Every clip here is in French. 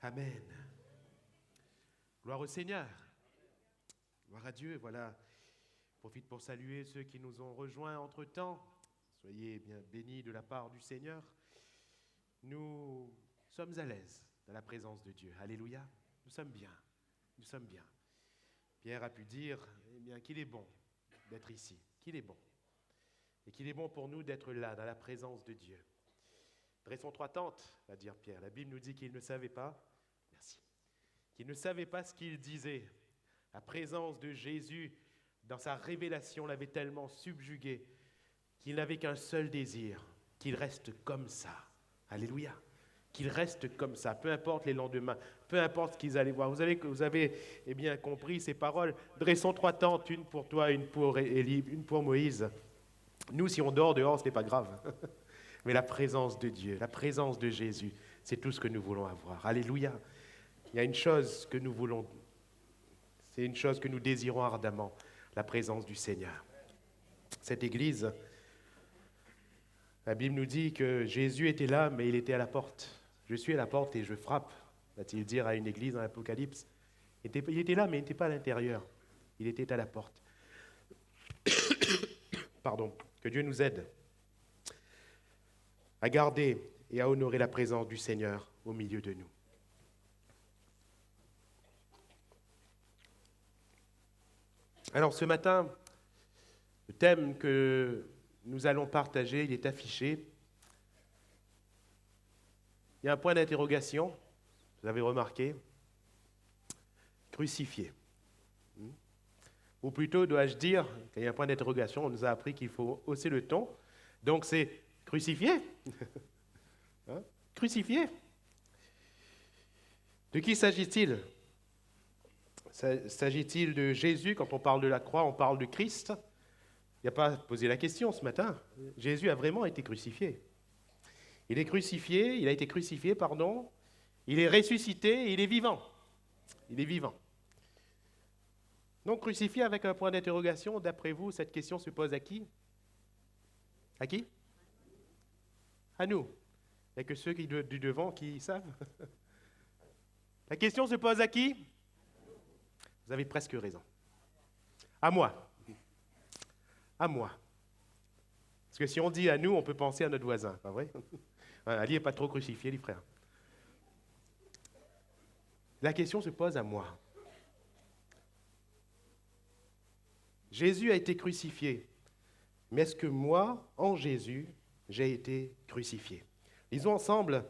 Amen. Gloire au Seigneur. Gloire à Dieu. Voilà, je profite pour saluer ceux qui nous ont rejoints entre-temps. Soyez bien bénis de la part du Seigneur. Nous sommes à l'aise dans la présence de Dieu. Alléluia. Nous sommes bien. Nous sommes bien. Pierre a pu dire qu'il est bon d'être ici, qu'il est bon. Et qu'il est bon pour nous d'être là, dans la présence de Dieu. Dressons trois tentes, va dire Pierre. La Bible nous dit qu'il ne savait pas, qu'il ne savait pas ce qu'il disait. La présence de Jésus, dans sa révélation, l'avait tellement subjugué qu'il n'avait qu'un seul désir, qu'il reste comme ça. Alléluia. Qu'il reste comme ça, peu importe les lendemains, peu importe ce qu'ils allaient voir. Vous avez bien compris ces paroles. Dressons trois tentes, une pour toi, une pour Élie, une pour Moïse. Nous, si on dort dehors, ce n'est pas grave. Mais la présence de Dieu, la présence de Jésus, c'est tout ce que nous voulons avoir. Alléluia. Il y a une chose que nous voulons, c'est une chose que nous désirons ardemment, la présence du Seigneur. Cette église, la Bible nous dit que Jésus était là, mais il était à la porte. Je suis à la porte et je frappe, va-t-il dire à une église dans l'Apocalypse. Il était là, mais il n'était pas à l'intérieur. Il était à la porte. Pardon. Que Dieu nous aide à garder et à honorer la présence du Seigneur au milieu de nous. Alors ce matin, le thème que nous allons partager, il est affiché. Il y a un point d'interrogation, vous avez remarqué, crucifié. Ou plutôt, dois-je dire, quand il y a un point d'interrogation, on nous a appris qu'il faut hausser le ton. Donc c'est crucifié. Hein? Crucifié. De qui s'agit-il? S'agit-il de Jésus? Quand on parle de la croix, on parle de Christ. Il n'y a pas à poser la question ce matin. Jésus a vraiment été crucifié. Il a été crucifié, il est ressuscité, il est vivant. Il est vivant. Donc crucifié avec un point d'interrogation, d'après vous, cette question se pose à qui? À qui? À nous. Il n'y a que ceux du devant qui savent. La question se pose à qui? Vous avez presque raison. À moi. À moi. Parce que si on dit à nous, on peut penser à notre voisin, pas vrai? Ali n'est pas trop crucifié, les frères. La question se pose à moi. Jésus a été crucifié, mais est-ce que moi, en Jésus, j'ai été crucifié? Lisons ensemble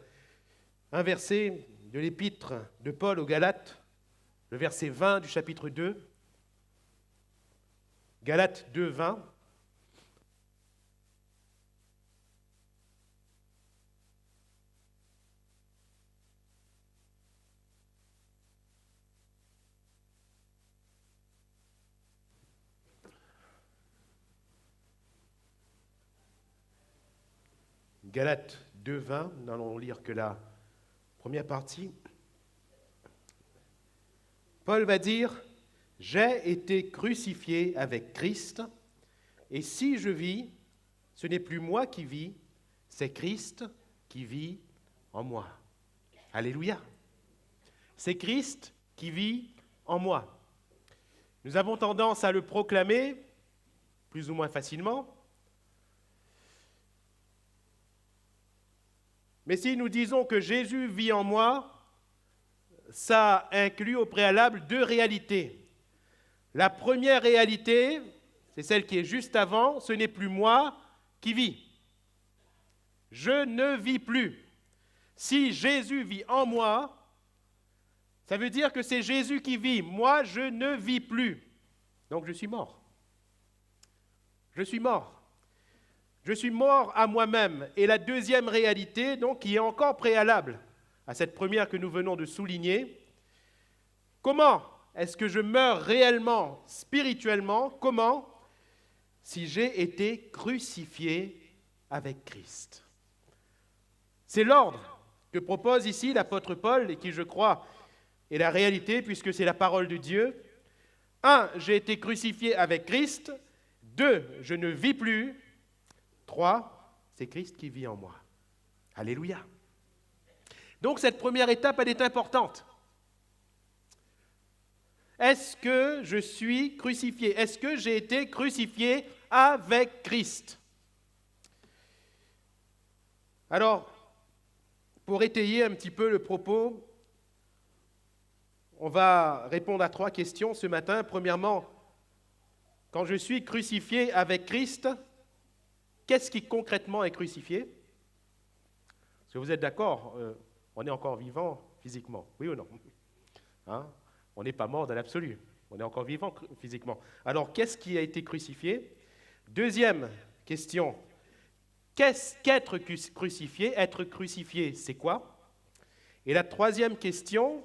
un verset de l'épître de Paul aux Galates, le verset 20 du chapitre 2. Galates 2, 20. Galates 2, 20, nous n'allons lire que la première partie. Paul va dire « J'ai été crucifié avec Christ, et si je vis, ce n'est plus moi qui vis, c'est Christ qui vit en moi. » Alléluia. C'est Christ qui vit en moi. Nous avons tendance à le proclamer, plus ou moins facilement. Mais si nous disons que Jésus vit en moi, ça inclut au préalable deux réalités. La première réalité, c'est celle qui est juste avant, ce n'est plus moi qui vis. Je ne vis plus. Si Jésus vit en moi, ça veut dire que c'est Jésus qui vit. Moi, je ne vis plus. Donc je suis mort. Je suis mort. Je suis mort à moi-même. Et la deuxième réalité, donc, qui est encore préalable à cette première que nous venons de souligner, comment est-ce que je meurs réellement, spirituellement? Comment? Si j'ai été crucifié avec Christ. C'est l'ordre que propose ici l'apôtre Paul, et qui, je crois, est la réalité, puisque c'est la parole de Dieu. 1, j'ai été crucifié avec Christ. 2, je ne vis plus. 3, c'est Christ qui vit en moi. Alléluia. Donc cette première étape, elle est importante. Est-ce que je suis crucifié? Est-ce que j'ai été crucifié avec Christ? Alors, pour étayer un petit peu le propos, on va répondre à 3 questions ce matin. Premièrement, quand je suis crucifié avec Christ, qu'est-ce qui concrètement est crucifié? Est-ce que vous êtes d'accord? On est encore vivant physiquement, oui ou non? Hein? On n'est pas mort dans l'absolu, on est encore vivant physiquement. Alors, qu'est-ce qui a été crucifié? Deuxième question, qu'est-ce qu'être crucifié? Être crucifié, c'est quoi? Et la troisième question,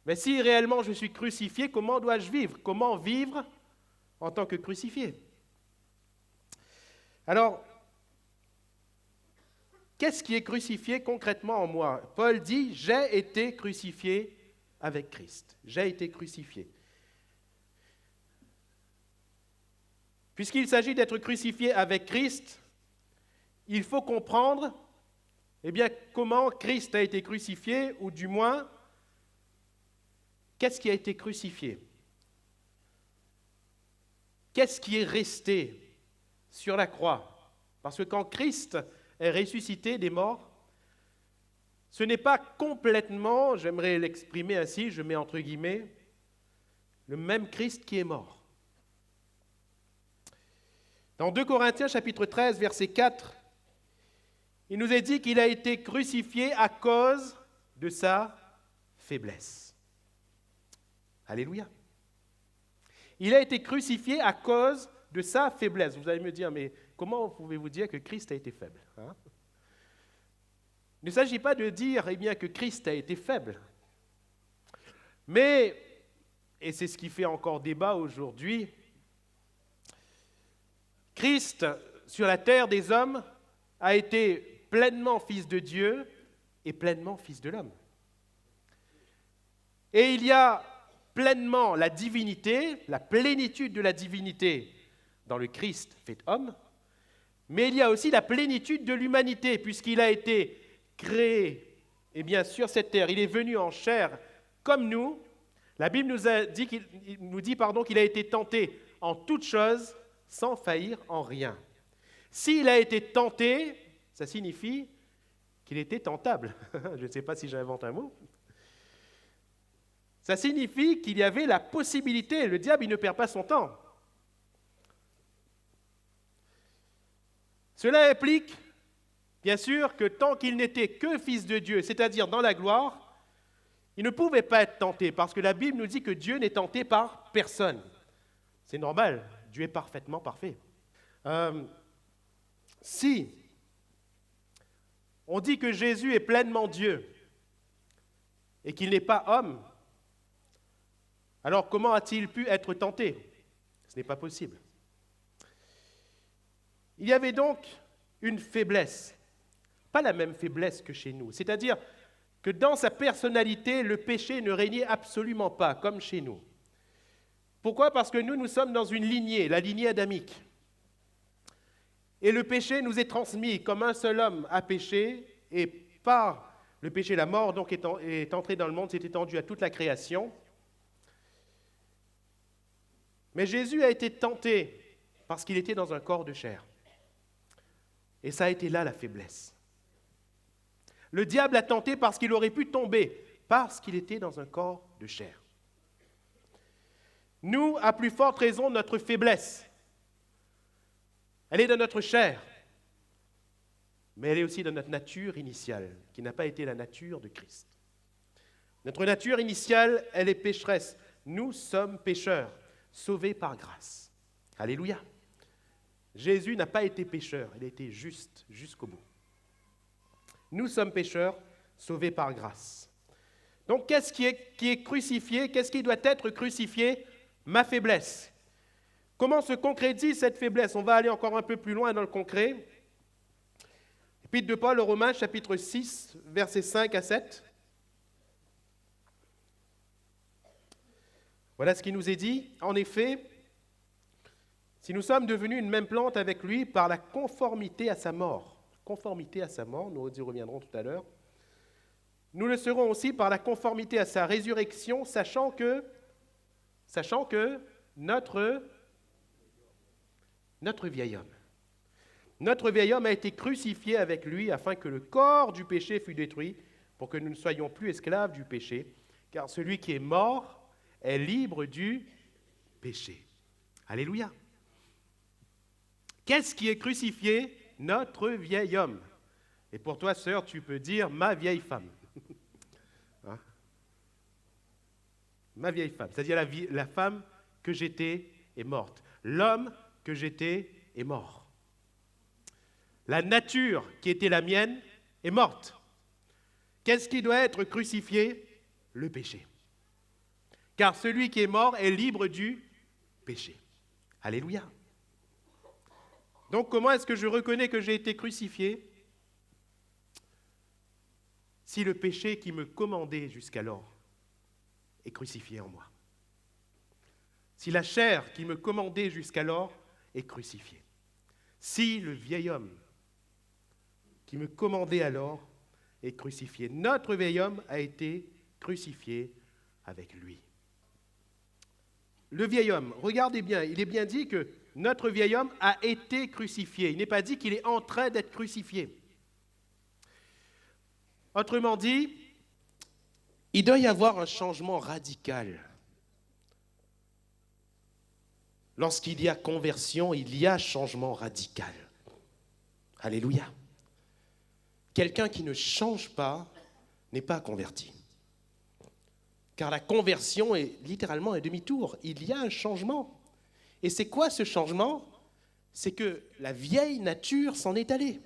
mais si réellement je suis crucifié, comment dois-je vivre? Comment vivre en tant que crucifié? Alors, qu'est-ce qui est crucifié concrètement en moi? Paul dit, j'ai été crucifié avec Christ. J'ai été crucifié. Puisqu'il s'agit d'être crucifié avec Christ, il faut comprendre comment Christ a été crucifié, ou du moins, qu'est-ce qui a été crucifié? Qu'est-ce qui est resté sur la croix? Parce que quand Christ est ressuscité des morts, ce n'est pas complètement, j'aimerais l'exprimer ainsi, je mets entre guillemets, le même Christ qui est mort. Dans 2 Corinthiens chapitre 13, verset 4, il nous est dit qu'il a été crucifié à cause de sa faiblesse. Alléluia. Il a été crucifié à cause de sa faiblesse. Vous allez me dire, mais comment pouvez-vous dire que Christ a été faible? Il ne s'agit pas de dire que Christ a été faible. Mais, et c'est ce qui fait encore débat aujourd'hui, Christ, sur la terre des hommes, a été pleinement fils de Dieu et pleinement fils de l'homme. Et il y a pleinement la divinité, la plénitude de la divinité dans le Christ fait homme, mais il y a aussi la plénitude de l'humanité, puisqu'il a été créé, sur cette terre, il est venu en chair comme nous. La Bible nous dit qu'il a été tenté en toutes choses sans faillir en rien. S'il a été tenté, ça signifie qu'il était tentable. Je ne sais pas si j'invente un mot. Ça signifie qu'il y avait la possibilité. Le diable, il ne perd pas son temps. Cela implique, bien sûr, que tant qu'il n'était que fils de Dieu, c'est-à-dire dans la gloire, il ne pouvait pas être tenté, parce que la Bible nous dit que Dieu n'est tenté par personne. C'est normal, Dieu est parfaitement parfait. Si on dit que Jésus est pleinement Dieu et qu'il n'est pas homme, alors comment a-t-il pu être tenté? Ce n'est pas possible. Il y avait donc une faiblesse, pas la même faiblesse que chez nous, c'est-à-dire que dans sa personnalité, le péché ne régnait absolument pas, comme chez nous. Pourquoi? Parce que nous sommes dans une lignée, la lignée adamique. Et le péché nous est transmis, comme un seul homme a péché, et par le péché, la mort donc est entrée dans le monde, s'est étendue à toute la création. Mais Jésus a été tenté parce qu'il était dans un corps de chair. Et ça a été là la faiblesse. Le diable l'a tenté parce qu'il aurait pu tomber, parce qu'il était dans un corps de chair. Nous, à plus forte raison, notre faiblesse, elle est dans notre chair, mais elle est aussi dans notre nature initiale, qui n'a pas été la nature de Christ. Notre nature initiale, elle est pécheresse. Nous sommes pécheurs, sauvés par grâce. Alléluia. Jésus n'a pas été pécheur, il a été juste jusqu'au bout. Nous sommes pécheurs, sauvés par grâce. Donc, qu'est-ce qui est crucifié? Qu'est-ce qui doit être crucifié? Ma faiblesse. Comment se concrétise cette faiblesse? On va aller encore un peu plus loin dans le concret. Épître de Paul aux Romains, chapitre 6, versets 5 à 7. Voilà ce qui nous est dit. En effet, si nous sommes devenus une même plante avec lui par la conformité à sa mort, nous y reviendrons tout à l'heure, nous le serons aussi par la conformité à sa résurrection, sachant que notre vieil homme a été crucifié avec lui afin que le corps du péché fût détruit, pour que nous ne soyons plus esclaves du péché, car celui qui est mort est libre du péché. Alléluia. Qu'est-ce qui est crucifié? Notre vieil homme. Et pour toi, sœur, tu peux dire ma vieille femme. Hein? Ma vieille femme, c'est-à-dire la femme que j'étais est morte. L'homme que j'étais est mort. La nature qui était la mienne est morte. Qu'est-ce qui doit être crucifié? Le péché. Car celui qui est mort est libre du péché. Alléluia. Donc comment est-ce que je reconnais que j'ai été crucifié? Si le péché qui me commandait jusqu'alors est crucifié en moi. Si la chair qui me commandait jusqu'alors est crucifiée. Si le vieil homme qui me commandait alors est crucifié. Notre vieil homme a été crucifié avec lui. Le vieil homme, regardez bien, il est bien dit que notre vieil homme a été crucifié. Il n'est pas dit qu'il est en train d'être crucifié. Autrement dit, il doit y avoir un changement radical. Lorsqu'il y a conversion, il y a changement radical. Alléluia. Quelqu'un qui ne change pas n'est pas converti. Car la conversion est littéralement un demi-tour. Il y a un changement. Et c'est quoi ce changement? C'est que la vieille nature s'en est allée.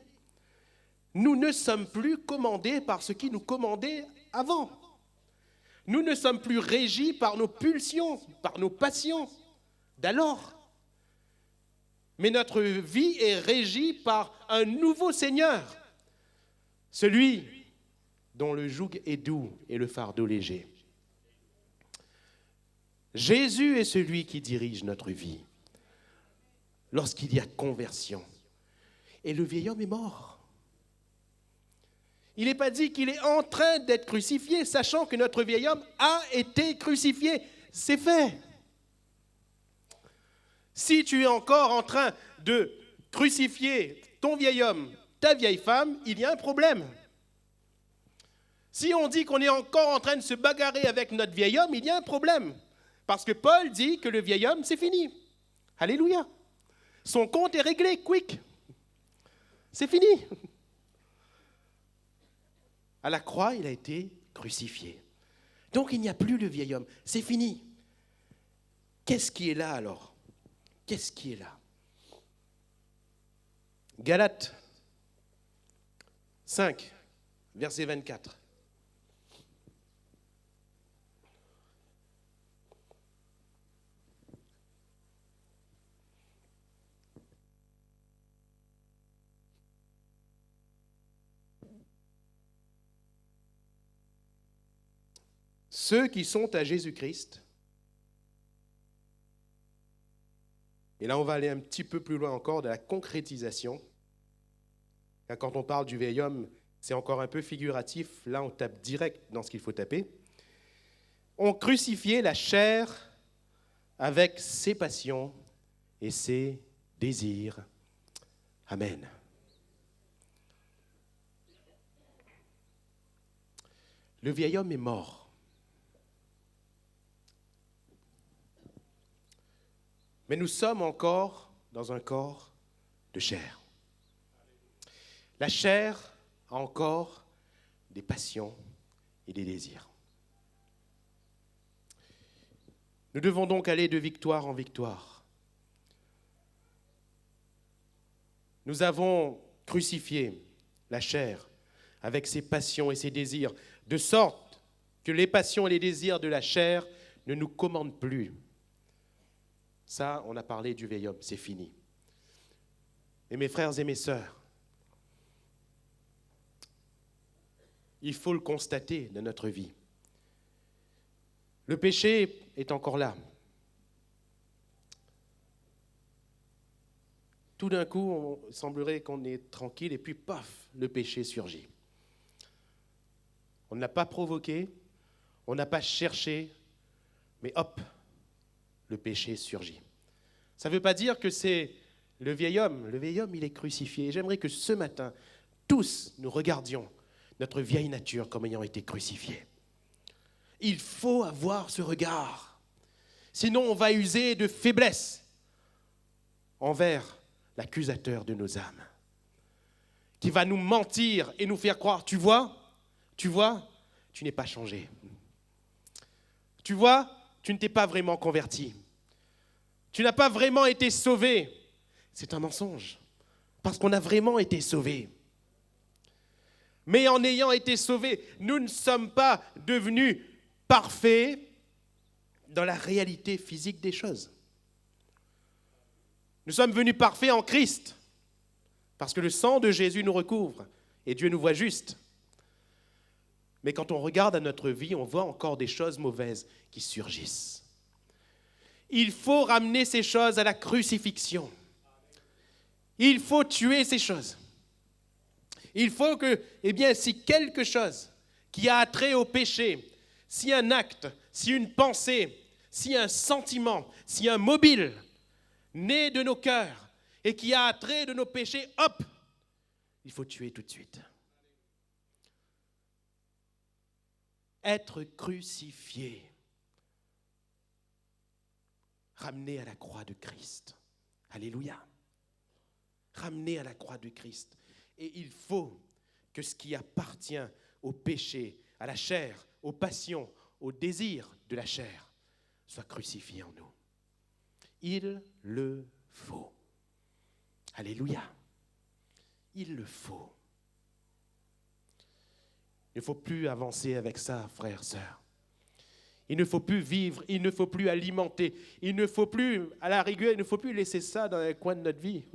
Nous ne sommes plus commandés par ce qui nous commandait avant. Nous ne sommes plus régis par nos pulsions, par nos passions d'alors. Mais notre vie est régie par un nouveau Seigneur, celui dont le joug est doux et le fardeau léger. Jésus est celui qui dirige notre vie lorsqu'il y a conversion. Et le vieil homme est mort. Il n'est pas dit qu'il est en train d'être crucifié, sachant que notre vieil homme a été crucifié. C'est fait. Si tu es encore en train de crucifier ton vieil homme, ta vieille femme, il y a un problème. Si on dit qu'on est encore en train de se bagarrer avec notre vieil homme, il y a un problème. Parce que Paul dit que le vieil homme, c'est fini. Alléluia. Son compte est réglé, quick. C'est fini. À la croix, il a été crucifié. Donc, il n'y a plus le vieil homme. C'est fini. Qu'est-ce qui est là alors? Qu'est-ce qui est là? Galates 5, verset 24. Ceux qui sont à Jésus-Christ, et là on va aller un petit peu plus loin encore de la concrétisation, car quand on parle du vieil homme, c'est encore un peu figuratif, là on tape direct dans ce qu'il faut taper, ont crucifié la chair avec ses passions et ses désirs. Amen. Le vieil homme est mort. Mais nous sommes encore dans un corps de chair. La chair a encore des passions et des désirs. Nous devons donc aller de victoire en victoire. Nous avons crucifié la chair avec ses passions et ses désirs, de sorte que les passions et les désirs de la chair ne nous commandent plus. Ça, on a parlé du vieil homme, c'est fini. Et mes frères et mes sœurs, il faut le constater dans notre vie. Le péché est encore là. Tout d'un coup, il semblerait qu'on est tranquille et puis paf, le péché surgit. On ne l'a pas provoqué, on n'a pas cherché, mais hop, le péché surgit. Ça ne veut pas dire que c'est le vieil homme. Le vieil homme, il est crucifié. Et j'aimerais que ce matin, tous, nous regardions notre vieille nature comme ayant été crucifiée. Il faut avoir ce regard. Sinon, on va user de faiblesse envers l'accusateur de nos âmes, qui va nous mentir et nous faire croire, tu vois, tu n'es pas changé. Tu vois, tu ne t'es pas vraiment converti. Tu n'as pas vraiment été sauvé. C'est un mensonge, parce qu'on a vraiment été sauvé. Mais en ayant été sauvés, nous ne sommes pas devenus parfaits dans la réalité physique des choses. Nous sommes venus parfaits en Christ, parce que le sang de Jésus nous recouvre et Dieu nous voit justes. Mais quand on regarde à notre vie, on voit encore des choses mauvaises qui surgissent. Il faut ramener ces choses à la crucifixion. Il faut tuer ces choses. Il faut que, si quelque chose qui a trait au péché, si un acte, si une pensée, si un sentiment, si un mobile né de nos cœurs et qui a trait de nos péchés, hop, il faut tuer tout de suite. Être crucifié, ramené à la croix de Christ. Alléluia. Ramené à la croix de Christ. Et il faut que ce qui appartient au péché, à la chair, aux passions, aux désirs de la chair, soit crucifié en nous. Il le faut. Alléluia. Il le faut. Il ne faut plus avancer avec ça, frères, sœurs. Il ne faut plus vivre, il ne faut plus alimenter, il ne faut plus, à la rigueur, il ne faut plus laisser ça dans un coin de notre vie.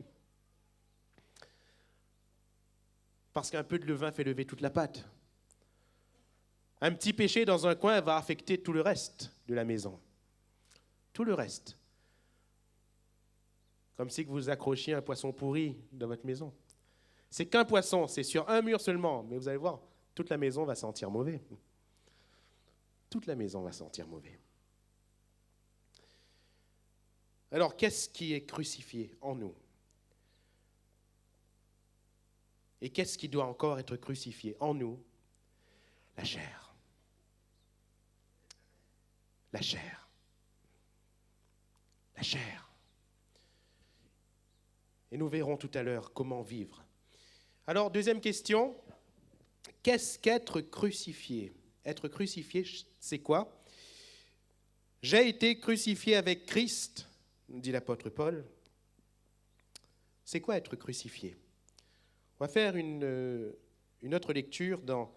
Parce qu'un peu de levain fait lever toute la pâte. Un petit péché dans un coin va affecter tout le reste de la maison. Tout le reste. Comme si vous accrochiez un poisson pourri dans votre maison. C'est qu'un poisson, c'est sur un mur seulement, mais vous allez voir, toute la maison va sentir mauvais. Toute la maison va sentir mauvais. Alors, qu'est-ce qui est crucifié en nous? Et qu'est-ce qui doit encore être crucifié en nous? La chair. La chair. La chair. Et nous verrons tout à l'heure comment vivre. Alors, deuxième question, qu'est-ce qu'être crucifié? Être crucifié, c'est quoi? J'ai été crucifié avec Christ, dit l'apôtre Paul. C'est quoi être crucifié? On va faire une autre lecture dans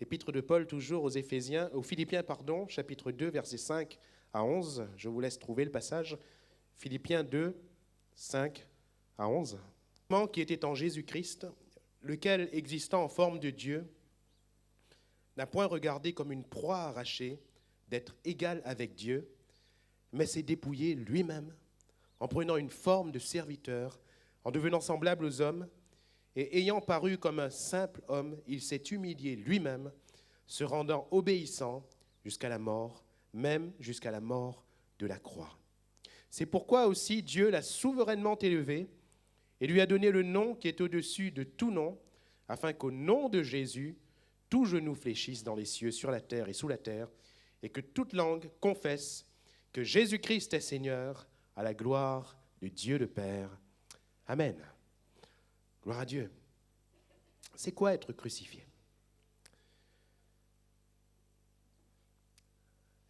l'épître de Paul, toujours aux Philippiens, chapitre 2, versets 5 à 11. Je vous laisse trouver le passage. Philippiens 2, 5 à 11. Qui était en Jésus-Christ, lequel, existant en forme de Dieu, n'a point regardé comme une proie arrachée d'être égal avec Dieu, mais s'est dépouillé lui-même en prenant une forme de serviteur, en devenant semblable aux hommes, et ayant paru comme un simple homme, il s'est humilié lui-même, se rendant obéissant jusqu'à la mort, même jusqu'à la mort de la croix. C'est pourquoi aussi Dieu l'a souverainement élevé et lui a donné le nom qui est au-dessus de tout nom, afin qu'au nom de Jésus, tout genou fléchisse dans les cieux, sur la terre et sous la terre, et que toute langue confesse que Jésus-Christ est Seigneur, à la gloire de Dieu le Père. Amen. Gloire à Dieu. C'est quoi être crucifié?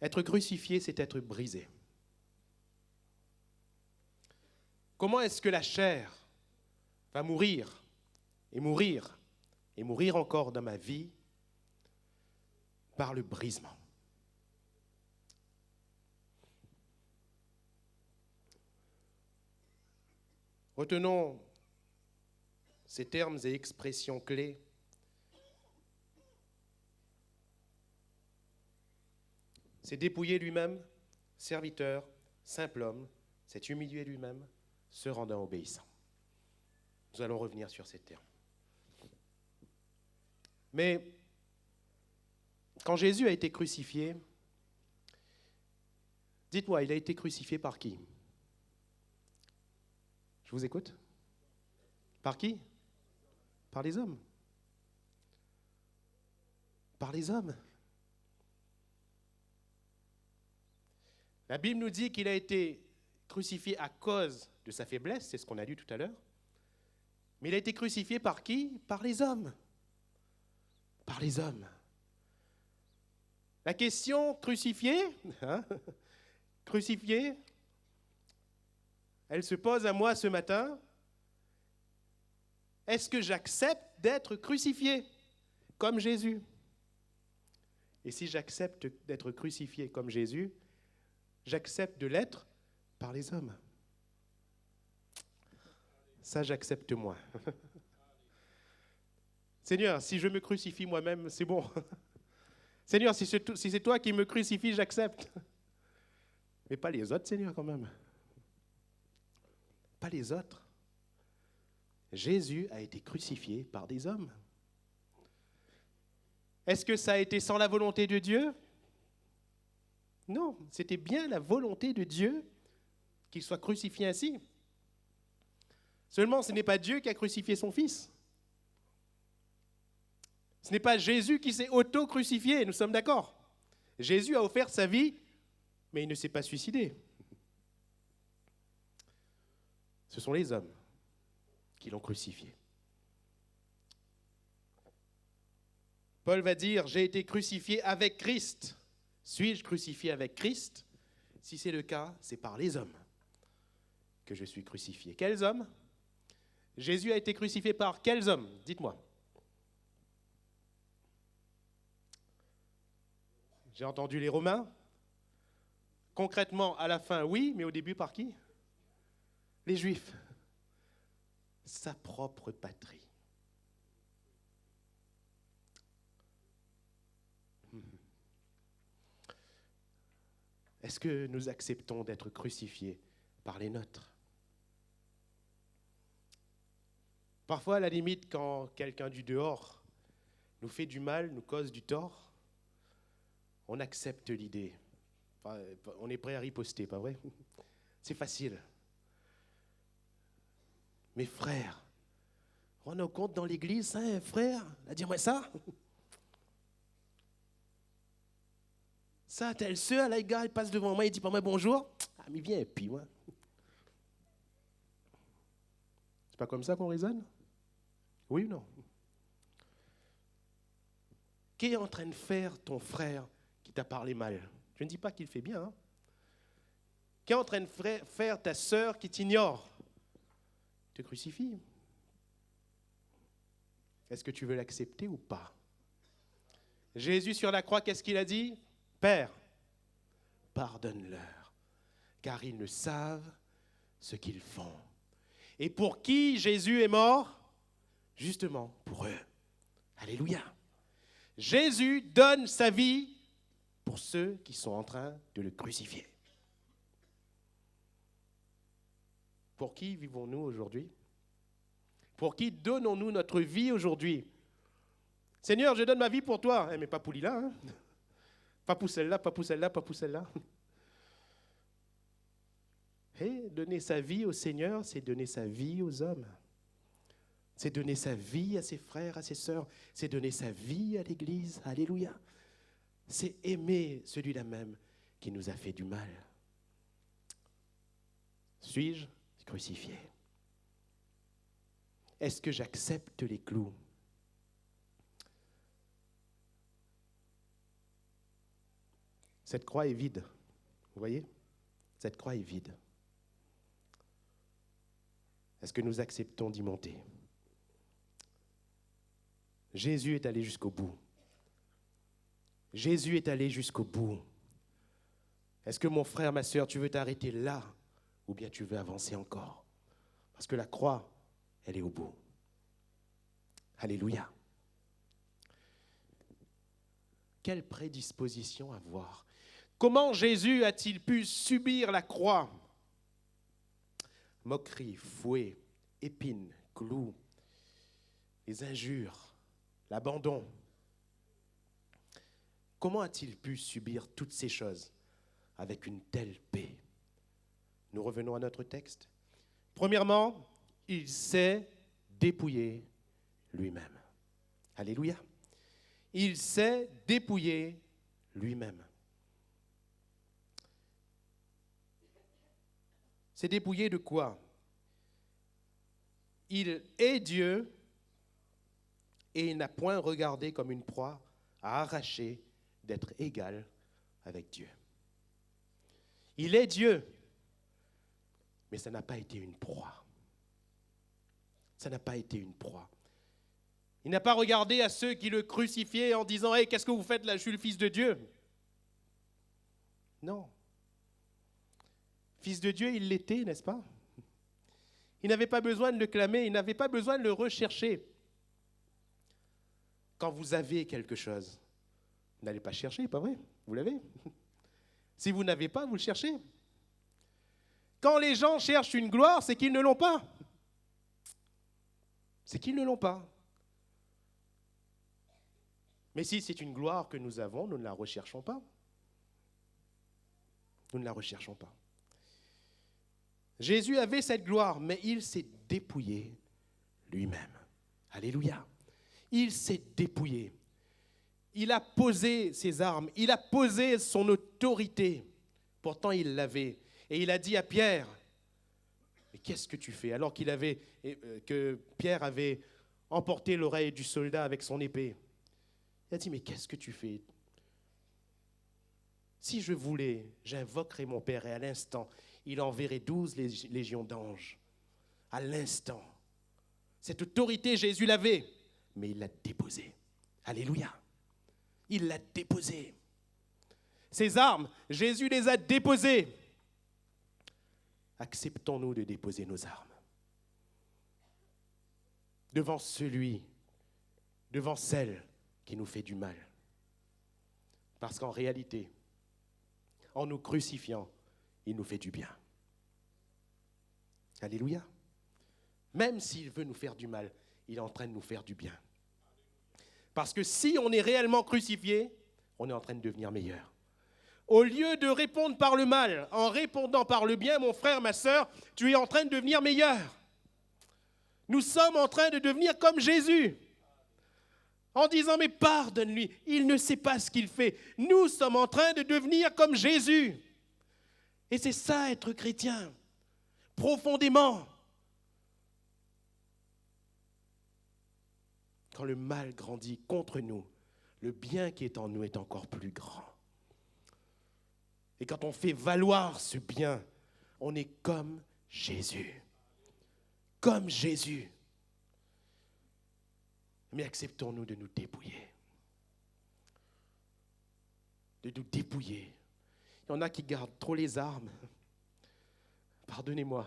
Être crucifié, c'est être brisé. Comment est-ce que la chair va mourir et mourir et mourir encore dans ma vie? Par le brisement. Retenons ces termes et expressions clés. C'est dépouiller lui-même, serviteur, simple homme, c'est humilier lui-même, se rendant obéissant. Nous allons revenir sur ces termes. Mais Quand Jésus a été crucifié, dites-moi, il a été crucifié par qui? Je vous écoute. Par qui? Par les hommes. Par les hommes. La Bible nous dit qu'il a été crucifié à cause de sa faiblesse, c'est ce qu'on a lu tout à l'heure. Mais il a été crucifié par qui? Par les hommes. Par les hommes. La question crucifié, crucifié, elle se pose à moi ce matin. Est-ce que j'accepte d'être crucifié comme Jésus? Et si j'accepte d'être crucifié comme Jésus, j'accepte de l'être par les hommes. Ça, j'accepte moi. Seigneur, si je me crucifie moi-même, c'est bon. Seigneur, si c'est toi qui me crucifies, j'accepte. Mais pas les autres, Seigneur, quand même. Pas les autres. Jésus a été crucifié par des hommes. Est-ce que ça a été sans la volonté de Dieu? Non, c'était bien la volonté de Dieu qu'il soit crucifié ainsi. Seulement, ce n'est pas Dieu qui a crucifié son Fils. Ce n'est pas Jésus qui s'est auto-crucifié, nous sommes d'accord. Jésus a offert sa vie, mais il ne s'est pas suicidé. Ce sont les hommes qui l'ont crucifié. Paul va dire, j'ai été crucifié avec Christ. Suis-je crucifié avec Christ? Si c'est le cas, c'est par les hommes que je suis crucifié. Quels hommes? Jésus a été crucifié par quels hommes? Dites-moi. J'ai entendu les Romains. Concrètement, à la fin, oui, mais au début, par qui? Les Juifs. Sa propre patrie. Est-ce que nous acceptons d'être crucifiés par les nôtres? Parfois, à la limite, quand quelqu'un du dehors nous fait du mal, nous cause du tort, on accepte l'idée. On est prêt à riposter, pas vrai? C'est facile. Mes frères, on a compte dans l'église, hein, frère, dis-moi ça. Ça, telle soeur, là, le gars, il passe devant moi, il dit pas moi bonjour. Ah, mais viens, et puis moi. C'est pas comme ça qu'on raisonne? Oui ou non? Qu'est en train de faire ton frère qui t'a parlé mal? Je ne dis pas qu'il fait bien. Hein? Qu'est en train de faire ta sœur qui t'ignore? Te crucifie. Est-ce que tu veux l'accepter ou pas? Jésus sur la croix, qu'est-ce qu'il a dit? Père, pardonne-leur, car ils ne savent ce qu'ils font. Et pour qui Jésus est mort? Justement, pour eux. Alléluia. Jésus donne sa vie pour ceux qui sont en train de le crucifier. Pour qui vivons-nous aujourd'hui? Pour qui donnons-nous notre vie aujourd'hui? Seigneur, je donne ma vie pour toi. Mais pas pour Lila, hein? Pas pour celle-là, pas pour celle-là, pas pour celle-là. Et donner sa vie au Seigneur, c'est donner sa vie aux hommes. C'est donner sa vie à ses frères, à ses sœurs. C'est donner sa vie à l'Église. Alléluia. C'est aimer celui-là même qui nous a fait du mal. Suis-je crucifié? Est-ce que j'accepte les clous? Cette croix est vide. Vous voyez? Cette croix est vide. Est-ce que nous acceptons d'y monter? Jésus est allé jusqu'au bout. Jésus est allé jusqu'au bout. Est-ce que mon frère, ma sœur, tu veux t'arrêter là ou bien tu veux avancer encore? Parce que la croix, elle est au bout. Alléluia. Quelle prédisposition avoir? Comment Jésus a-t-il pu subir la croix? Moquerie, fouet, épines, clous, les injures, l'abandon. comment a-t-il pu subir toutes ces choses avec une telle paix? Nous revenons à notre texte. Premièrement, il s'est dépouillé lui-même. Alléluia. Il s'est dépouillé lui-même. C'est dépouillé de quoi? Il est Dieu et il n'a point regardé comme une proie à arracher d'être égal avec Dieu. Il est Dieu, mais ça n'a pas été une proie. Ça n'a pas été une proie. Il n'a pas regardé à ceux qui le crucifiaient en disant « Hey, qu'est-ce que vous faites là? Je suis le Fils de Dieu. » Non. Fils de Dieu, il l'était, n'est-ce pas? Il n'avait pas besoin de le clamer, il n'avait pas besoin de le rechercher. Quand vous avez quelque chose, vous n'allez pas chercher, pas vrai? Vous l'avez. Si vous n'avez pas, vous le cherchez. Quand les gens cherchent une gloire, c'est qu'ils ne l'ont pas. C'est qu'ils ne l'ont pas. Mais si c'est une gloire que nous avons, nous ne la recherchons pas. Nous ne la recherchons pas. Jésus avait cette gloire, mais il s'est dépouillé lui-même. Alléluia. Il s'est dépouillé. Il a posé ses armes, il a posé son autorité. Pourtant, il l'avait. Et il a dit à Pierre, « Mais qu'est-ce que tu fais ?» Alors que Pierre avait emporté l'oreille du soldat avec son épée. Il a dit, « Mais qu'est-ce que tu fais ? Si je voulais, j'invoquerais mon Père et à l'instant, il enverrait 12 légions d'anges. À l'instant. Cette autorité, Jésus l'avait, mais il l'a déposée. Alléluia. Il l'a déposée. Ces armes, Jésus les a déposées. Acceptons-nous de déposer nos armes devant devant celle qui nous fait du mal. Parce qu'en réalité, en nous crucifiant, il nous fait du bien. Alléluia. Même s'il veut nous faire du mal, il est en train de nous faire du bien. Parce que si on est réellement crucifié, on est en train de devenir meilleur. Au lieu de répondre par le mal, en répondant par le bien, mon frère, ma sœur, tu es en train de devenir meilleur. Nous sommes en train de devenir comme Jésus. En disant, mais pardonne-lui, il ne sait pas ce qu'il fait. Nous sommes en train de devenir comme Jésus. Et c'est ça, être chrétien, profondément. Quand le mal grandit contre nous, le bien qui est en nous est encore plus grand. Et quand on fait valoir ce bien, on est comme Jésus. Comme Jésus. Mais acceptons-nous de nous dépouiller. De nous dépouiller. Il y en a qui gardent trop les armes. Pardonnez-moi.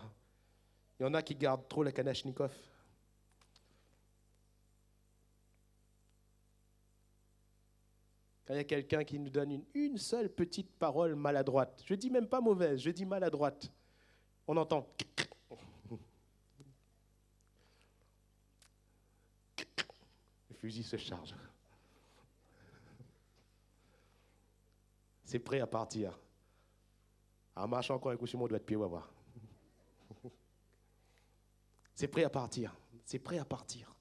Il y en a qui gardent trop la Kalachnikov. Quand il y a quelqu'un qui nous donne une seule petite parole maladroite, je ne dis même pas mauvaise, je dis maladroite, on entend. Le fusil se charge. C'est prêt à partir. En marchant encore un coup sur mon doigt de pied, on va voir. C'est prêt à partir. C'est prêt à partir.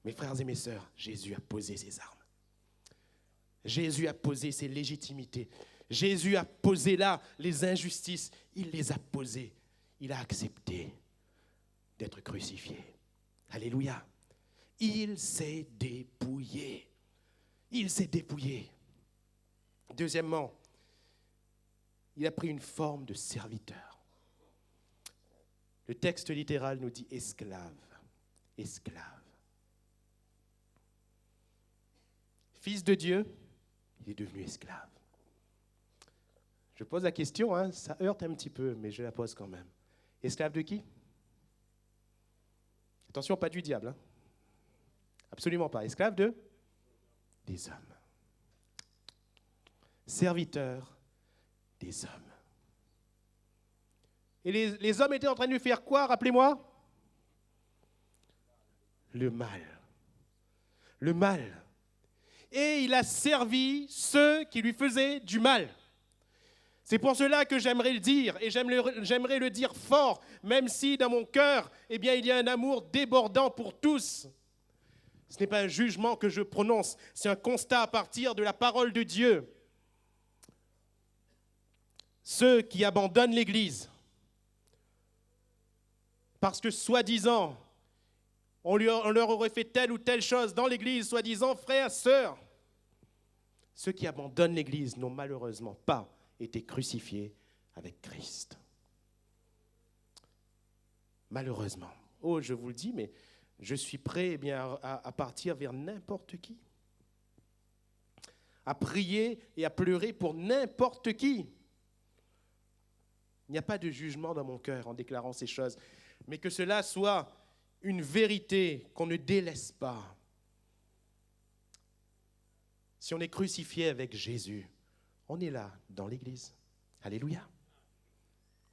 Mes frères et mes sœurs, Jésus a posé ses armes. Jésus a posé ses légitimités. Jésus a posé là les injustices. Il les a posées. Il a accepté d'être crucifié. Alléluia. Il s'est dépouillé. Il s'est dépouillé. Deuxièmement, il a pris une forme de serviteur. Le texte littéral nous dit esclave. Esclave. Fils de Dieu, il est devenu esclave. Je pose la question, hein, ça heurte un petit peu, mais je la pose quand même. Esclave de qui? Attention, pas du diable. Hein. Absolument pas. Esclave des hommes. Serviteur des hommes. Et les hommes étaient en train de lui faire quoi, rappelez-moi? Le mal. Le mal. et il a servi ceux qui lui faisaient du mal. C'est pour cela que j'aimerais le dire, et j'aimerais le dire fort, même si dans mon cœur, il y a un amour débordant pour tous. Ce n'est pas un jugement que je prononce, c'est un constat à partir de la parole de Dieu. Ceux qui abandonnent l'Église, parce que soi-disant, on leur aurait fait telle ou telle chose dans l'Église, soi-disant frères, sœurs. Ceux qui abandonnent l'Église n'ont malheureusement pas été crucifiés avec Christ. Malheureusement. Oh, je vous le dis, mais je suis prêt à partir vers n'importe qui. À prier et à pleurer pour n'importe qui. Il n'y a pas de jugement dans mon cœur en déclarant ces choses, mais que cela soit une vérité qu'on ne délaisse pas. Si on est crucifié avec Jésus, on est là dans l'Église. Alléluia.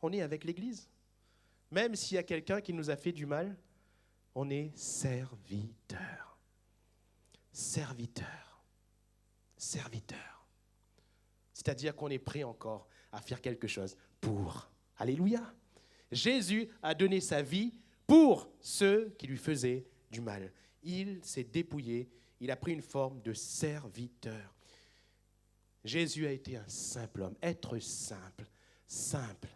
On est avec l'Église. Même s'il y a quelqu'un qui nous a fait du mal, on est serviteur. Serviteur. Serviteur. C'est-à-dire qu'on est prêt encore à faire quelque chose pour. Alléluia. Jésus a donné sa vie pour ceux qui lui faisaient du mal. Il s'est dépouillé, il a pris une forme de serviteur. Jésus a été un simple homme, être simple, simple.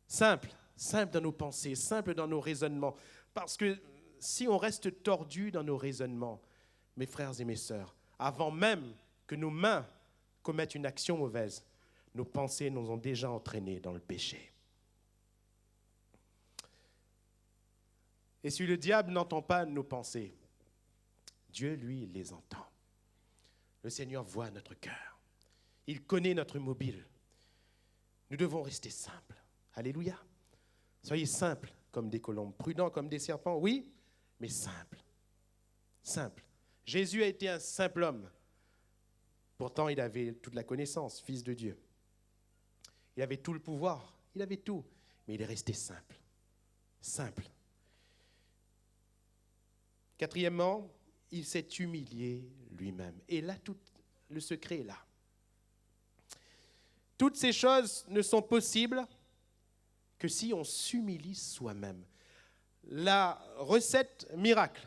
Simple, simple dans nos pensées, simple dans nos raisonnements. Parce que si on reste tordu dans nos raisonnements, mes frères et mes sœurs, avant même que nos mains commettent une action mauvaise, nos pensées nous ont déjà entraînés dans le péché. Et si le diable n'entend pas nos pensées, Dieu, lui, les entend. Le Seigneur voit notre cœur. Il connaît notre mobile. Nous devons rester simples. Alléluia. Soyez simples comme des colombes, prudents comme des serpents, oui, mais simples. Simples. Jésus a été un simple homme. Pourtant, il avait toute la connaissance, fils de Dieu. Il avait tout le pouvoir, il avait tout, mais il est resté simple. Simple. Quatrièmement, il s'est humilié lui-même. Et là, tout le secret est là. Toutes ces choses ne sont possibles que si on s'humilie soi-même. La recette miracle,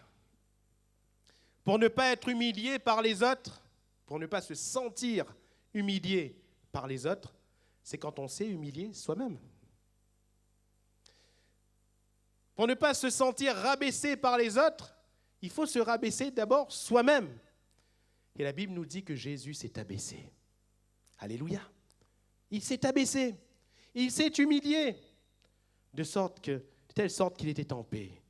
pour ne pas être humilié par les autres, pour ne pas se sentir humilié par les autres, c'est quand on s'est humilié soi-même. Pour ne pas se sentir rabaissé par les autres, il faut se rabaisser d'abord soi-même. Et la Bible nous dit que Jésus s'est abaissé. Alléluia. Il s'est abaissé. Il s'est humilié. De telle sorte qu'il était en paix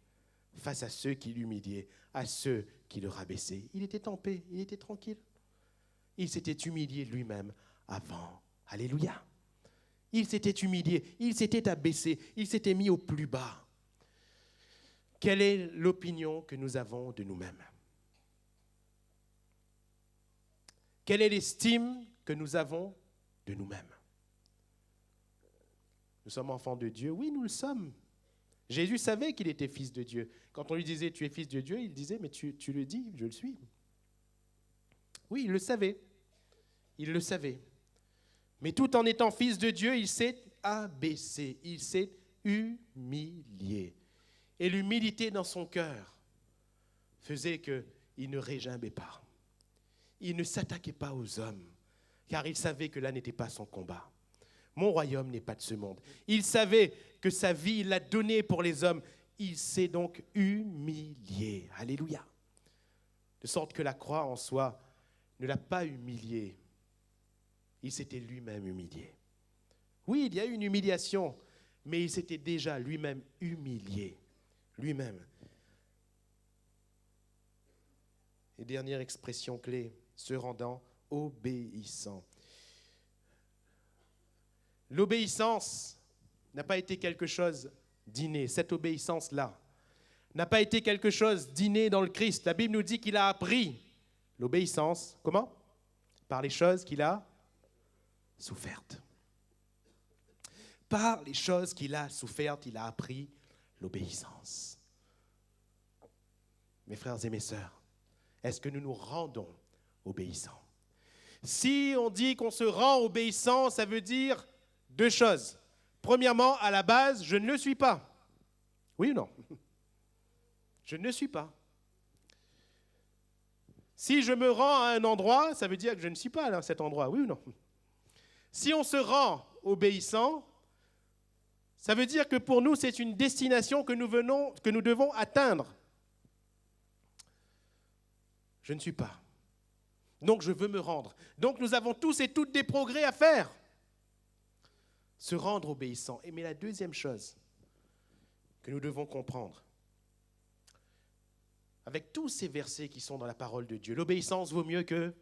face à ceux qui l'humiliaient, à ceux qui le rabaissaient. Il était en paix, il était tranquille. Il s'était humilié lui-même avant. Alléluia. Il s'était humilié, il s'était abaissé, il s'était mis au plus bas. Quelle est l'opinion que nous avons de nous-mêmes? Quelle est l'estime que nous avons de nous-mêmes? Nous sommes enfants de Dieu. Oui, nous le sommes. Jésus savait qu'il était fils de Dieu. Quand on lui disait « tu es fils de Dieu », il disait « mais tu le dis, je le suis ». Oui, il le savait. Il le savait. Mais tout en étant fils de Dieu, il s'est abaissé, il s'est humilié. Et l'humilité dans son cœur faisait qu'il ne régimbait pas. Il ne s'attaquait pas aux hommes, car il savait que là n'était pas son combat. Mon royaume n'est pas de ce monde. Il savait que sa vie, il l'a donnée pour les hommes. Il s'est donc humilié. Alléluia. De sorte que la croix en soi ne l'a pas humilié. Il s'était lui-même humilié. Oui, il y a eu une humiliation, mais il s'était déjà lui-même humilié. Lui-même. Et dernière expression clé, se rendant obéissant. L'obéissance n'a pas été quelque chose d'inné. Cette obéissance-là n'a pas été quelque chose d'inné dans le Christ. La Bible nous dit qu'il a appris l'obéissance. Comment? Par les choses qu'il a souffertes. Par les choses qu'il a souffertes, il a appris l'obéissance. Mes frères et mes sœurs, est-ce que nous nous rendons obéissants? Si on dit qu'on se rend obéissant, ça veut dire deux choses. Premièrement, à la base, je ne le suis pas. Oui ou non? Je ne le suis pas. Si je me rends à un endroit, ça veut dire que je ne suis pas à cet endroit. Oui ou non? Si on se rend obéissant, ça veut dire que pour nous, c'est une destination que nous devons atteindre. Je ne suis pas. Donc, je veux me rendre. Donc, nous avons tous et toutes des progrès à faire. Se rendre obéissant. Mais la deuxième chose que nous devons comprendre, avec tous ces versets qui sont dans la parole de Dieu, l'obéissance vaut mieux que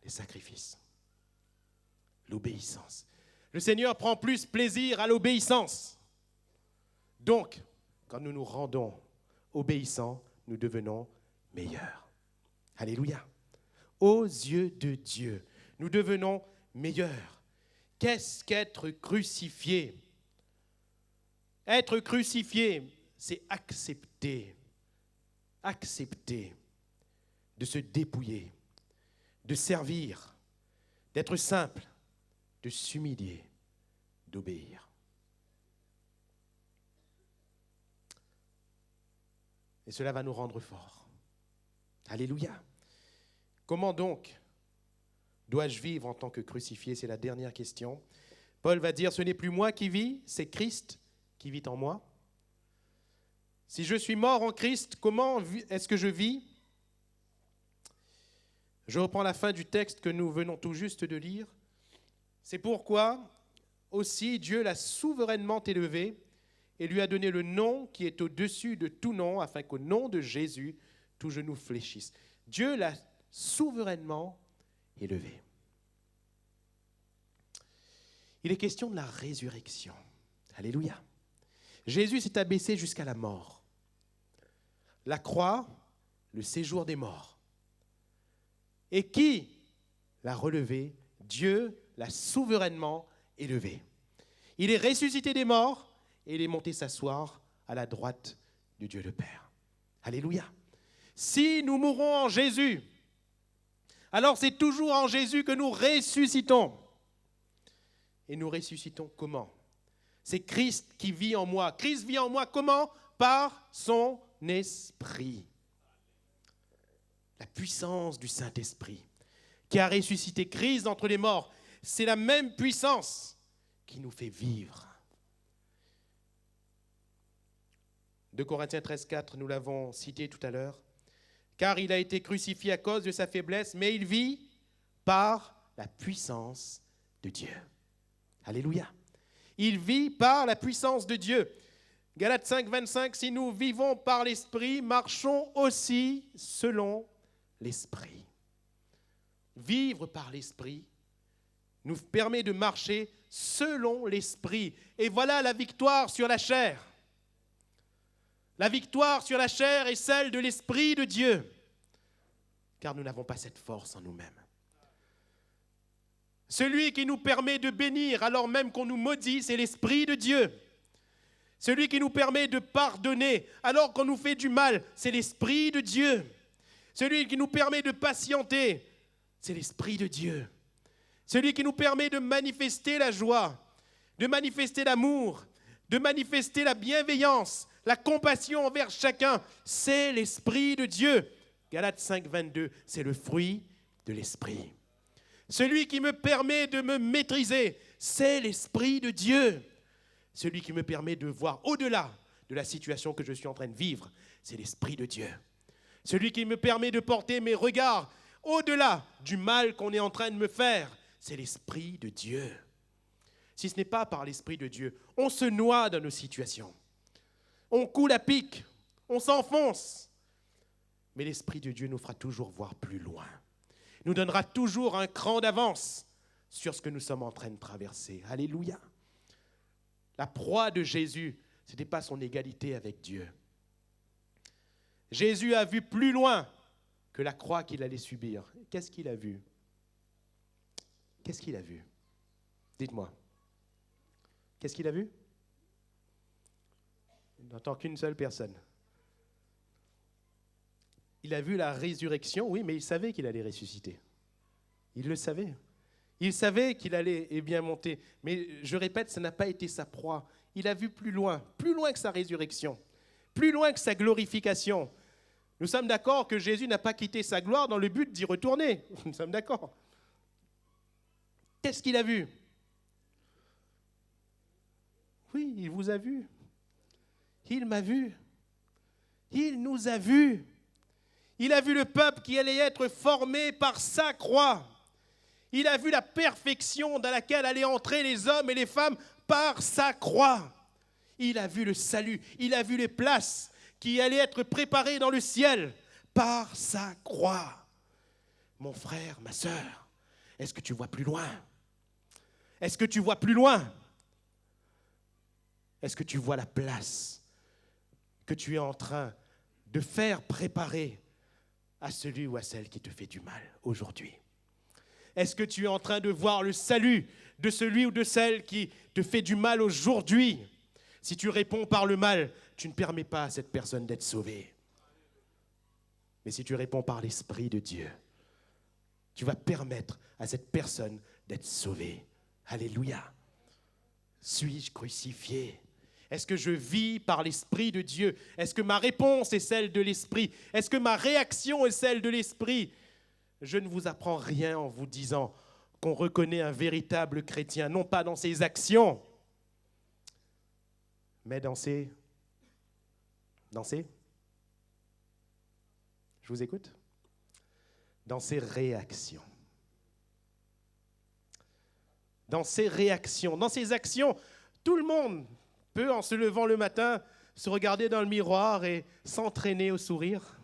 les sacrifices. L'obéissance. Le Seigneur prend plus plaisir à l'obéissance. Donc, quand nous nous rendons obéissants, nous devenons meilleurs. Alléluia. Aux yeux de Dieu, nous devenons meilleurs. Qu'est-ce qu'être crucifié? Être crucifié, c'est accepter de se dépouiller, de servir, d'être simple, de s'humilier, d'obéir. Et cela va nous rendre forts. Alléluia. Comment donc dois-je vivre en tant que crucifié? C'est la dernière question. Paul va dire, ce n'est plus moi qui vis, c'est Christ qui vit en moi. Si je suis mort en Christ, comment est-ce que je vis? Je reprends la fin du texte que nous venons tout juste de lire. C'est pourquoi aussi Dieu l'a souverainement élevé et lui a donné le nom qui est au-dessus de tout nom, afin qu'au nom de Jésus, tout genou fléchisse. Dieu l'a souverainement élevé. Il est question de la résurrection. Alléluia. Jésus s'est abaissé jusqu'à la mort. La croix, le séjour des morts. Et qui l'a relevé? Dieu l'a souverainement élevé. Il est ressuscité des morts et il est monté s'asseoir à la droite de Dieu le Père. Alléluia. Si nous mourons en Jésus, alors c'est toujours en Jésus que nous ressuscitons. Et nous ressuscitons comment? C'est Christ qui vit en moi. Christ vit en moi comment? Par son esprit. La puissance du Saint-Esprit qui a ressuscité Christ d'entre les morts. C'est la même puissance qui nous fait vivre. 2 Corinthiens 13,4, nous l'avons cité tout à l'heure. Car il a été crucifié à cause de sa faiblesse, mais il vit par la puissance de Dieu. Alléluia. Il vit par la puissance de Dieu. Galates 5, 25, si nous vivons par l'Esprit, marchons aussi selon l'Esprit. Vivre par l'Esprit nous permet de marcher selon l'Esprit. Et voilà la victoire sur la chair. La victoire sur la chair est celle de l'Esprit de Dieu, car nous n'avons pas cette force en nous-mêmes. Celui qui nous permet de bénir alors même qu'on nous maudit, c'est l'Esprit de Dieu. Celui qui nous permet de pardonner alors qu'on nous fait du mal, c'est l'Esprit de Dieu. Celui qui nous permet de patienter, c'est l'Esprit de Dieu. Celui qui nous permet de manifester la joie, de manifester l'amour, de manifester la bienveillance, la compassion envers chacun, c'est l'Esprit de Dieu. Galates 5, 22, c'est le fruit de l'Esprit. Celui qui me permet de me maîtriser, c'est l'Esprit de Dieu. Celui qui me permet de voir au-delà de la situation que je suis en train de vivre, c'est l'Esprit de Dieu. Celui qui me permet de porter mes regards au-delà du mal qu'on est en train de me faire, c'est l'Esprit de Dieu. Si ce n'est pas par l'Esprit de Dieu, on se noie dans nos situations. On coule à pic, on s'enfonce. Mais l'Esprit de Dieu nous fera toujours voir plus loin. Nous donnera toujours un cran d'avance sur ce que nous sommes en train de traverser. Alléluia. La proie de Jésus, ce n'était pas son égalité avec Dieu. Jésus a vu plus loin que la croix qu'il allait subir. Qu'est-ce qu'il a vu? Qu'est-ce qu'il a vu? Dites-moi. Qu'est-ce qu'il a vu? Il n'entend qu'une seule personne. Il a vu la résurrection, oui, mais il savait qu'il allait ressusciter. Il le savait. Il savait qu'il allait bien monter. Mais je répète, ça n'a pas été sa proie. Il a vu plus loin que sa résurrection, plus loin que sa glorification. Nous sommes d'accord que Jésus n'a pas quitté sa gloire dans le but d'y retourner. Nous sommes d'accord. Qu'est-ce qu'il a vu? Oui, il vous a vu. Il m'a vu. Il nous a vus. Il a vu le peuple qui allait être formé par sa croix. Il a vu la perfection dans laquelle allaient entrer les hommes et les femmes par sa croix. Il a vu le salut. Il a vu les places qui allaient être préparées dans le ciel par sa croix. Mon frère, ma sœur, est-ce que tu vois plus loin? Est-ce que tu vois plus loin? Est-ce que tu vois la place que tu es en train de faire préparer à celui ou à celle qui te fait du mal aujourd'hui? Est-ce que tu es en train de voir le salut de celui ou de celle qui te fait du mal aujourd'hui? Si tu réponds par le mal, tu ne permets pas à cette personne d'être sauvée. Mais si tu réponds par l'Esprit de Dieu, tu vas permettre à cette personne d'être sauvée. Alléluia. Suis-je crucifié? Est-ce que je vis par l'Esprit de Dieu? Est-ce que ma réponse est celle de l'Esprit? Est-ce que ma réaction est celle de l'Esprit? Je ne vous apprends rien en vous disant qu'on reconnaît un véritable chrétien, non pas dans ses actions, mais dans ses... Je vous écoute? Dans ses réactions. Dans ses réactions, dans ses actions, tout le monde peut, en se levant le matin, se regarder dans le miroir et s'entraîner au sourire.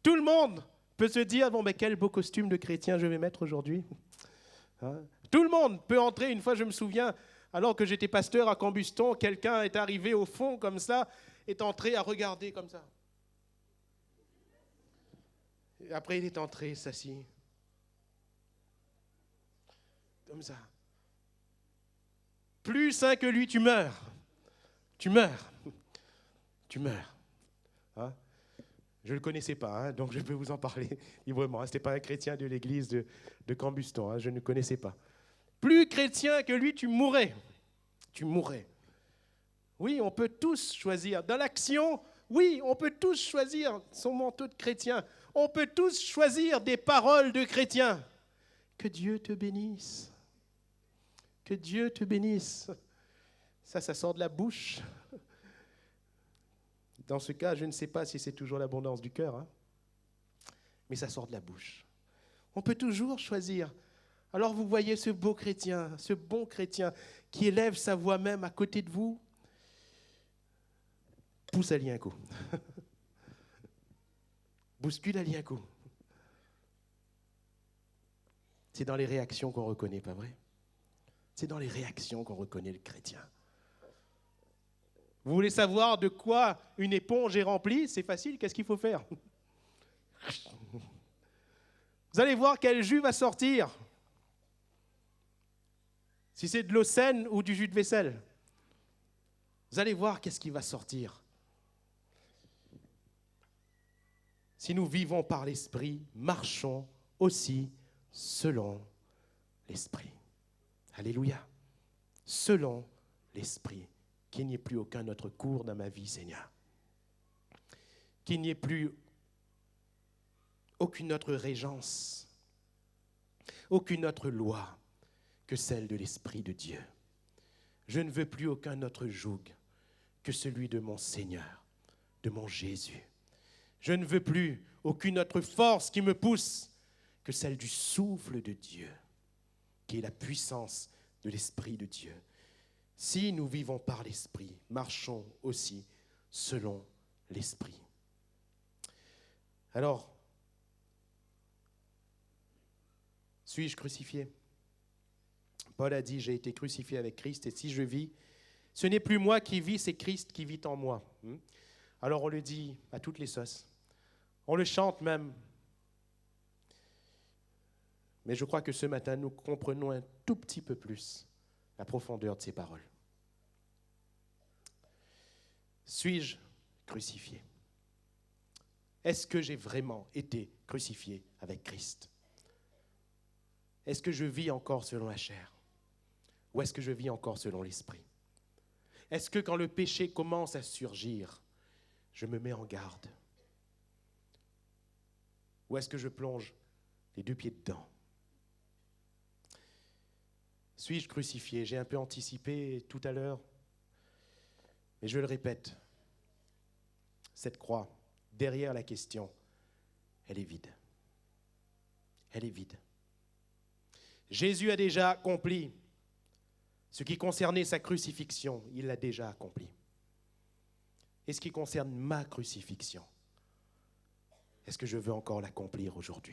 Tout le monde peut se dire, bon, mais quel beau costume de chrétien je vais mettre aujourd'hui. Hein? Tout le monde peut entrer. Une fois, je me souviens, alors que j'étais pasteur à Cambuston, quelqu'un est arrivé au fond comme ça, est entré à regarder comme ça. Et après, il est entré, s'assit. Comme ça. Plus saint que lui, tu meurs. Tu meurs. Tu meurs. Hein? Je ne le connaissais pas, hein, donc je peux vous en parler librement. Ce n'était pas un chrétien de l'église de Cambuston, hein, je ne le connaissais pas. Plus chrétien que lui, tu mourrais. Tu mourrais. Oui, on peut tous choisir. Dans l'action, oui, on peut tous choisir son manteau de chrétien. On peut tous choisir des paroles de chrétien. Que Dieu te bénisse. Que Dieu te bénisse. Ça sort de la bouche. Dans ce cas, je ne sais pas si c'est toujours l'abondance du cœur, hein, mais ça sort de la bouche. On peut toujours choisir. Alors vous voyez ce beau chrétien, ce bon chrétien qui élève sa voix même à côté de vous, pousse Ali un coup. Bouscule Ali un coup. C'est dans les réactions qu'on reconnaît, pas vrai? C'est dans les réactions qu'on reconnaît le chrétien. Vous voulez savoir de quoi une éponge est remplie? C'est facile, qu'est-ce qu'il faut faire? Vous allez voir quel jus va sortir. Si c'est de l'eau saine ou du jus de vaisselle. Vous allez voir qu'est-ce qui va sortir. Si nous vivons par l'Esprit, marchons aussi selon l'Esprit. Alléluia. Selon l'Esprit. Qu'il n'y ait plus aucun autre cours dans ma vie, Seigneur. Qu'il n'y ait plus aucune autre régence, aucune autre loi que celle de l'Esprit de Dieu. Je ne veux plus aucun autre joug que celui de mon Seigneur, de mon Jésus. Je ne veux plus aucune autre force qui me pousse que celle du souffle de Dieu, qui est la puissance de l'Esprit de Dieu. Si nous vivons par l'Esprit, marchons aussi selon l'Esprit. Alors, suis-je crucifié? Paul a dit, j'ai été crucifié avec Christ, et si je vis, ce n'est plus moi qui vis, c'est Christ qui vit en moi. Alors on le dit à toutes les sauces. On le chante même. Mais je crois que ce matin, nous comprenons un tout petit peu plus la profondeur de ces paroles. Suis-je crucifié? Est-ce que j'ai vraiment été crucifié avec Christ? Est-ce que je vis encore selon la chair? Ou est-ce que je vis encore selon l'esprit? Est-ce que quand le péché commence à surgir, je me mets en garde? Ou est-ce que je plonge les 2 pieds dedans? Suis-je crucifié? J'ai un peu anticipé tout à l'heure, mais je le répète. Cette croix, derrière la question, elle est vide. Elle est vide. Jésus a déjà accompli ce qui concernait sa crucifixion. Il l'a déjà accompli. Et ce qui concerne ma crucifixion, est-ce que je veux encore l'accomplir aujourd'hui?